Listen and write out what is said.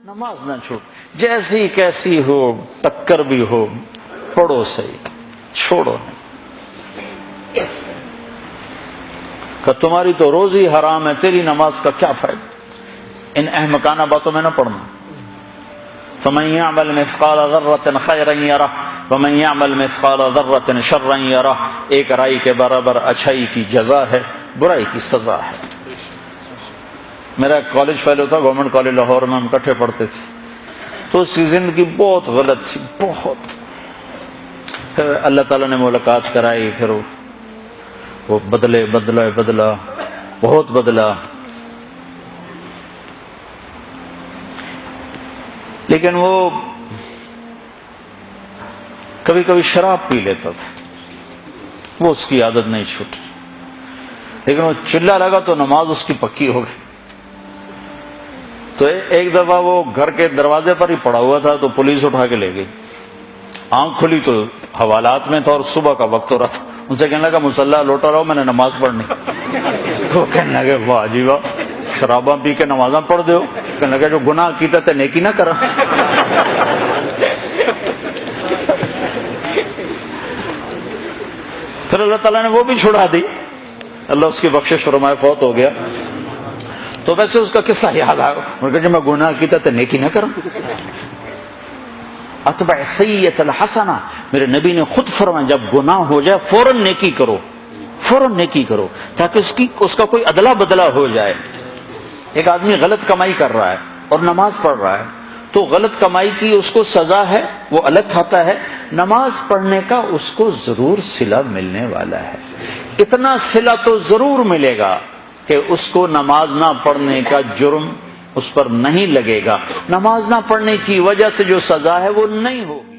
نماز نہ چھوڑ، جیسی کیسی ہو، ٹکر بھی ہو، پڑھو صحیح، چھوڑو نہیں۔ کہ تمہاری تو روزی حرام ہے، تیری نماز کا کیا فائدہ؟ ان احمقانہ باتوں میں نہ پڑھنا۔ فَمَن يَعْمَلْ مِثْقَالَ ذَرَّةٍ خَيْرًا يَرَهُ وَمَن يَعْمَلْ مِثْقَالَ ذَرَّةٍ شَرًّا يَرَهُ۔ ایک رائی کے برابر اچھائی کی جزا ہے، برائی کی سزا ہے۔ میرا کالج پہلے تھا، گورنمنٹ کالج لاہور میں، ہم اکٹھے پڑھتے تھے، تو اس کی زندگی بہت غلط تھی، بہت۔ پھر اللہ تعالیٰ نے ملاقات کرائی، پھر وہ بدلا بہت بدلا، لیکن وہ کبھی کبھی شراب پی لیتا تھا، وہ اس کی عادت نہیں چھوٹی، لیکن وہ چلا لگا تو نماز اس کی پکی ہو گئی۔ تو ایک دفعہ وہ گھر کے دروازے پر ہی پڑا ہوا تھا، تو پولیس اٹھا کے لے گئی۔ آنکھ کھلی تو حوالات میں تھا اور صبح کا وقت ہو رہا تھا۔ ان سے کہنے لگا مصلی لوٹا رہو، میں نے نماز پڑھنی۔ تو کہنے لگے واہ جی واہ، شراباں پی کے نمازاں پڑھ دے ہو؟ کہنے لگا جو گناہ کیتا تے نیکی نہ کرا۔ پھر اللہ تعالیٰ نے وہ بھی چھڑا دی، اللہ اس کی بخشش فرمائے، فوت ہو گیا۔ تو ویسے اس کا قصہ یاد آیا، انہوں نے کہا جب میں گناہ کیتا تے نیکی نہ کرا۔ اتبع سیئۃ الحسنہ، میرے نبی نے خود فرمایا جب گناہ ہو جائے فوراً نیکی کرو، فوراً نیکی کرو، تاکہ اس کا کوئی ادلا بدلا ہو جائے۔ ایک آدمی غلط کمائی کر رہا ہے اور نماز پڑھ رہا ہے، تو غلط کمائی کی اس کو سزا ہے، وہ الگ کھاتا ہے، نماز پڑھنے کا اس کو ضرور صلہ ملنے والا ہے۔ اتنا صلہ تو ضرور ملے گا کہ اس کو نماز نہ پڑھنے کا جرم اس پر نہیں لگے گا، نماز نہ پڑھنے کی وجہ سے جو سزا ہے وہ نہیں ہوگی۔